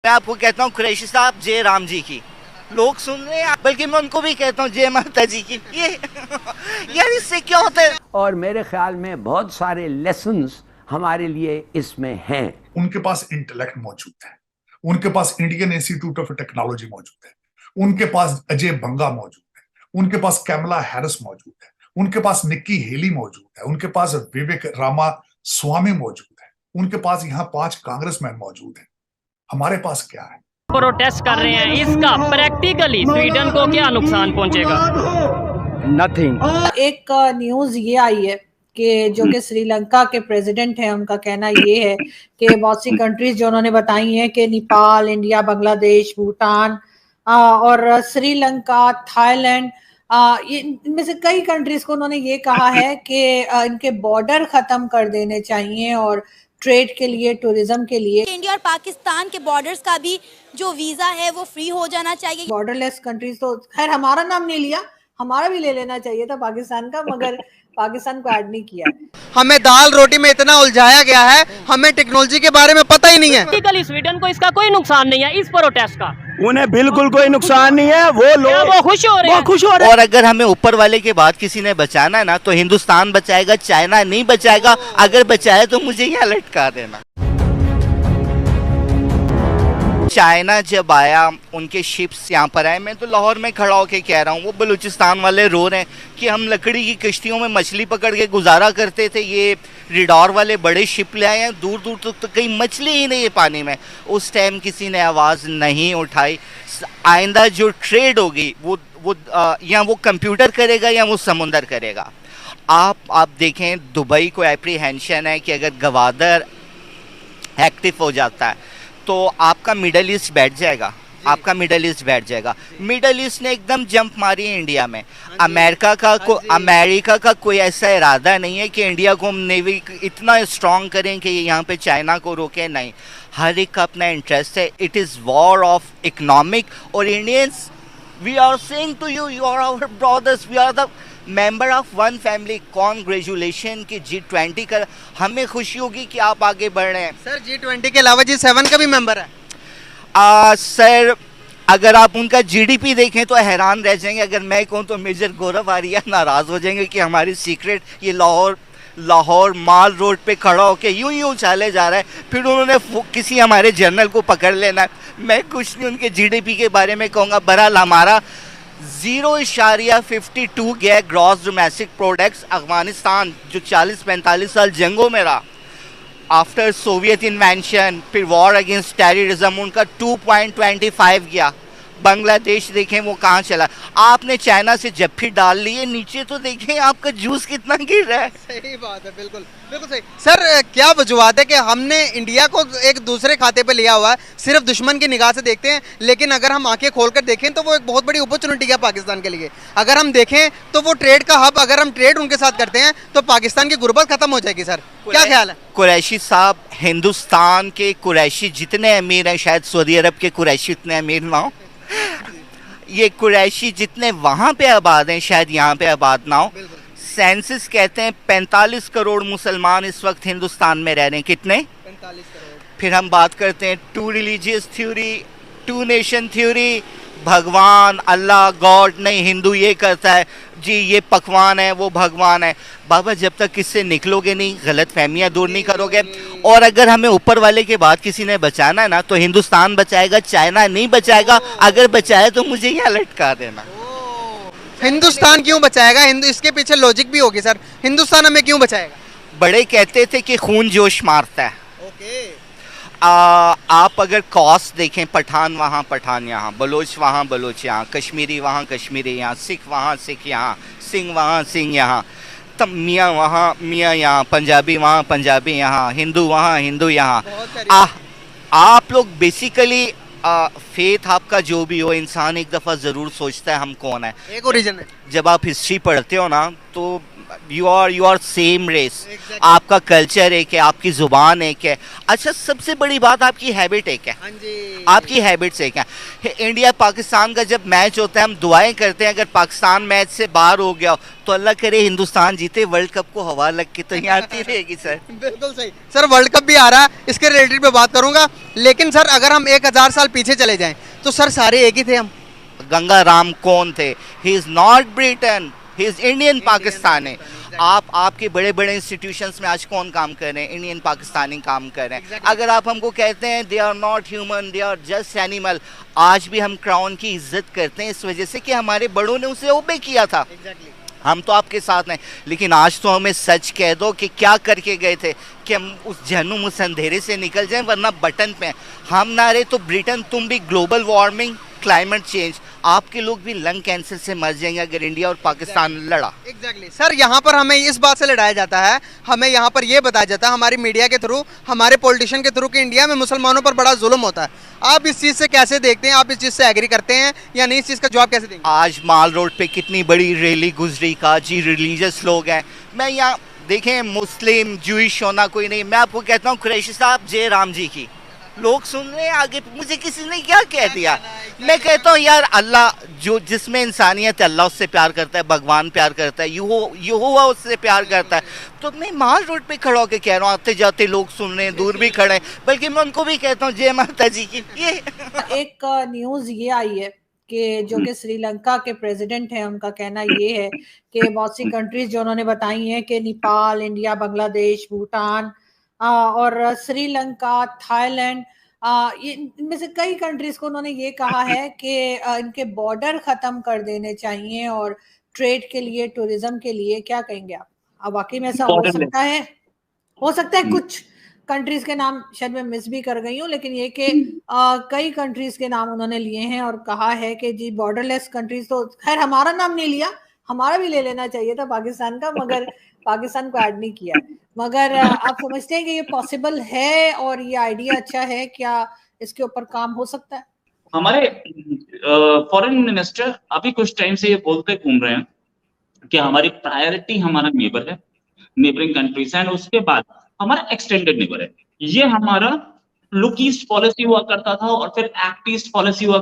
मैं आपको कहता हूँ कुरैशी साहब जय राम जी की, लोग सुन रहे हैं, बल्कि मैं उनको भी कहता हूँ जय माता जी की। ये यार इससे क्या होता है? और मेरे ख्याल में बहुत सारे लेसन्स हमारे लिए इसमें हैं। उनके पास इंटेलेक्ट मौजूद है, उनके पास इंडियन इंस्टीट्यूट ऑफ टेक्नोलॉजी मौजूद है, उनके पास अजय बंगा मौजूद है, उनके पास कैमला हैरिस मौजूद है, उनके पास निक्की हेली मौजूद है, उनके पास विवेक रामा स्वामी मौजूद है, उनके पास यहाँ 5 कांग्रेसमैन मौजूद हैं। हमारे पास क्या है? प्रोटेस्ट कर रहे हैं, इसका प्रैक्टिकली स्वीडन को क्या नुकसान पहुंचेगा? नथिंग। एक न्यूज ये आई है कि जो कि श्रीलंका के प्रेसिडेंट हैं, उनका कहना ये है कि बहुत सी कंट्रीज जो उन्होंने बताई हैं कि नेपाल, इंडिया, बांग्लादेश, भूटान और श्रीलंका, थाईलैंड, इनमें से कई कंट्रीज को उन्होंने ये कहा है कि इनके बॉर्डर खत्म कर देने चाहिए और ट्रेड के लिए, टूरिज्म के लिए इंडिया और पाकिस्तान के बॉर्डर्स का भी जो वीजा है वो फ्री हो जाना चाहिए। बॉर्डरलेस कंट्रीज, तो खैर हमारा नाम नहीं लिया, हमारा भी ले लेना चाहिए था पाकिस्तान का, मगर पाकिस्तान को ऐड नहीं किया। हमें दाल रोटी में इतना उलझाया गया है, हमें टेक्नोलॉजी के बारे में पता ही नहीं है। प्रैक्टिकली स्वीडन को इसका कोई नुकसान नहीं है, इस प्रोटेस्ट का उन्हें बिल्कुल कोई नुकसान नहीं है, वो लोग वो खुश हो रहे हैं। और अगर हमें ऊपर वाले के बाद किसी ने बचाना है ना, तो हिंदुस्तान बचाएगा, चाइना नहीं बचाएगा। अगर बचाए तो मुझे यहाँ लटका देना। चाइना जब आया, उनके शिप्स यहाँ पर आए, मैं तो लाहौर में खड़ा होकर कह रहा हूँ, वो बलूचिस्तान वाले रो रहे हैं कि हम लकड़ी की कश्तियों में मछली पकड़ के गुजारा करते थे, ये रिडॉर वाले बड़े शिप ले आए हैं, दूर दूर तक तो कहीं मछली ही नहीं है पानी में। उस टाइम किसी ने आवाज़ नहीं उठाई। आइंदा जो ट्रेड होगी वो या वो कंप्यूटर करेगा या वो समुंदर करेगा। आप देखें, दुबई को एप्रीहेंशन है कि अगर गवादर एक्टिव हो जाता है तो आपका मिडल ईस्ट बैठ जाएगा, आपका मिडल ईस्ट बैठ जाएगा। मिडल ईस्ट ने एकदम जंप मारी है इंडिया में। अमेरिका का कोई ऐसा इरादा नहीं है कि इंडिया को हम नेवी इतना स्ट्रांग करें कि यहाँ पे चाइना को रोके, नहीं। हर एक का अपना इंटरेस्ट है। It is war of economic. और Indians, we are saying to you, you are our brothers, we are the member of one family. Congratulation कि G20 का, हमें खुशी होगी कि आप आगे बढ़ रहे हैं। सर G20 के अलावा G7 का भी मेंबर है। सर अगर आप उनका जीडीपी देखें तो हैरान रह जाएंगे। अगर मैं कहूँ तो मेजर गौरव आर्या नाराज़ हो जाएंगे कि हमारी सीक्रेट ये लाहौर माल रोड पे खड़ा होकर यूं चले जा रहा है, फिर उन्होंने किसी हमारे जर्नल को पकड़ लेना है। मैं कुछ नहीं उनके जीडीपी के बारे में कहूँगा। बहरहाल हमारा 0.52 गया ग्रॉस डोमेस्टिक प्रोडक्ट्स। अफगानिस्तान जो 40-45 साल जंगों में रहा, आफ्टर सोवियत इन्वेंशन, फिर वॉर अगेंस्ट टेररिज्म, उनका 2.25 गया। बांग्लादेश देखें वो कहाँ चला। आपने चाइना से जफ्फी डाल ली है, नीचे तो देखें आपका जूस कितना गिर रहा है। सही बात है, बिल्कुल बिल्कुल सही। सर क्या वजूहत है कि हमने इंडिया को एक दूसरे खाते पे लिया हुआ है, सिर्फ दुश्मन की निगाह से देखते हैं, लेकिन अगर हम आंखें खोलकर देखें तो वो एक बहुत बड़ी अपॉर्चुनिटी है पाकिस्तान के लिए। अगर हम देखें तो वो ट्रेड का हब, अगर हम ट्रेड उनके साथ करते हैं तो पाकिस्तान की गुर्बत खत्म हो जाएगी। सर क्या ख्याल है? कुरैशी साहब, हिंदुस्तान के कुरैशी जितने अमीर हैं, शायद सऊदी अरब के कुरैशी इतने अमीर ना हो। ये कुरैशी जितने वहाँ पे आबाद हैं शायद यहाँ पे आबाद ना हो। सेंसस कहते हैं 45 करोड़ मुसलमान इस वक्त हिंदुस्तान में रह रहे हैं। कितने? 45 करोड़। फिर हम बात करते हैं 2 रिलीजियस थ्योरी, 2 नेशन थ्योरी, भगवान, अल्लाह, गॉड नहीं, हिंदू ये करता है जी, ये पकवान है, वो भगवान है। बाबा जब तक इससे निकलोगे नहीं, गलत फहमियाँ दूर नहीं करोगे, और अगर हमें ऊपर वाले के बाद किसी ने बचाना है ना, तो हिंदुस्तान बचाएगा, चाइना नहीं बचाएगा। अगर बचाए तो मुझे यहाँ लटका देना। हिंदुस्तान क्यों बचाएगा? इसके पीछे लॉजिक भी होगी सर। हिंदुस्तान हमें क्यों बचाएगा? बड़े कहते थे कि खून जोश मारता है। आप अगर कॉस्ट देखें, पठान वहाँ पठान यहाँ, बलोच वहाँ बलोच यहाँ, कश्मीरी वहाँ कश्मीरी यहाँ, सिख वहाँ सिख यहाँ, सिंह वहाँ सिंह यहाँ, तब मियाँ वहाँ मियाँ यहाँ, पंजाबी वहाँ पंजाबी यहाँ, हिंदू वहाँ हिंदू यहाँ। आप लोग बेसिकली फेथ आपका जो भी हो, इंसान एक दफ़ा ज़रूर सोचता है हम कौन है। एक ओरिजिन है। जब आप हिस्ट्री पढ़ते हो ना, तो यू आर सेम रेस, आपका कल्चर एक है, आपकी जुबान एक है। अच्छा, सबसे बड़ी बात आपकी हैबिट एक है, हाँ जी, आपकी हैबिट्स एक है। इंडिया पाकिस्तान का जब मैच होता है हम दुआएं करते हैं, अगर पाकिस्तान मैच से बाहर हो गया तो अल्लाह करे हिंदुस्तान जीते, वर्ल्ड कप को हवा लग के तो यहाँ आती रहेगी सर। बिल्कुल सही सर। वर्ल्ड कप भी आ रहा है, इसके रिलेटेड पे बात करूंगा, लेकिन सर अगर हम 1000 साल पीछे चले जाएं तो सर सारे एक ही थे हम। गंगा राम कौन थे? He is not Britain, he is Indian Pakistani. आपके बड़े बड़े इंस्टीट्यूशंस में आज कौन काम कर रहे हैं? इंडियन पाकिस्तानी काम कर रहे हैं। अगर आप हमको कहते हैं they are not human, they are just animal, आज भी हम क्राउन की इज्जत करते हैं इस वजह से कि हमारे बड़ों ने उसे ओबे किया था। हम तो आपके साथ हैं, लेकिन आज तो हमें सच कह दो कि क्या करके गए थे कि हम उस जहन्नुम उस अंधेरे से निकल जाएं, वरना बटन पे हैं। हम ना रहे तो ब्रिटेन, तुम भी ग्लोबल वार्मिंग, क्लाइमेट चेंज, आपके लोग भी लंग कैंसर से मर जाएंगे अगर इंडिया और पाकिस्तान लड़ा। एग्जैक्टली सर, यहाँ पर हमें इस बात से लड़ाया जाता है, हमें यहाँ पर ये बताया जाता है हमारी मीडिया के थ्रू, हमारे पॉलिटिशियन के थ्रू कि इंडिया में मुसलमानों पर बड़ा जुल्म होता है। आप इस चीज़ से कैसे देखते हैं? आप इस चीज़ से एग्री करते हैं या नहीं? इस चीज़ का जवाब कैसे देंगे? आज माल रोड पे कितनी बड़ी रैली गुजरी का जी, रिलीजियस लोग हैं। मैं यहाँ देखें मुस्लिम जूइश होना कोई नहीं, मैं आपको कहता हूँ कुरैशी साहब जय राम जी की, लोग सुन रहे हैं आगे, मुझे किसी ने क्या कह दिया। मैं कहता हूँ यार अल्लाह जो जिसमें इंसानियत है अल्लाह उससे प्यार करता है, भगवान प्यार करता है, यहोवा उससे प्यार करता है। तो मैं माल रोड पे खड़ा होकर कह रहा हूँ, आते जाते लोग सुन रहे हैं, दूर भी खड़े हैं, बल्कि मैं उनको भी कहता हूँ जय माता जी की। ये एक न्यूज ये आई है कि जो कि श्रीलंका के प्रेसिडेंट हैं, उनका कहना ये है कि बहुत सी कंट्रीज जो उन्होंने बताई हैं कि नेपाल, इंडिया, बांग्लादेश, भूटान और श्रीलंका, थाईलैंड, इनमें से कई कंट्रीज को उन्होंने ये कहा है कि इनके बॉर्डर खत्म कर देने चाहिए और ट्रेड के लिए, टूरिज्म के लिए। क्या कहेंगे आप? अब वाकई में ऐसा हो सकता है? हो सकता है कुछ कंट्रीज के नाम शायद मैं मिस भी कर गई हूँ, लेकिन ये कि कई कंट्रीज के नाम उन्होंने लिए हैं और कहा है कि जी बॉर्डरलेस कंट्रीज, तो खैर हमारा नाम नहीं लिया, हमारा भी ले लेना चाहिए था पाकिस्तान का, मगर पाकिस्तान को ऐड नहीं किया। मगर आप समझते हैं कि ये पॉसिबल है और ये आइडिया अच्छा है? क्या इसके ऊपर काम हो सकता है? हमारे फॉरेन मिनिस्टर अभी कुछ टाइम से ये बोलते घूम रहे हैं कि हमारी प्रायोरिटी हमारा नेबर है, नेबरिंग कंट्रीज, एंड उसके बाद हमारा एक्सटेंडेड नेबर है। ये हमारा लुक ईस्ट पॉलिसी हुआ करता था और फिर एक्ट ईस्ट पॉलिसी हुआ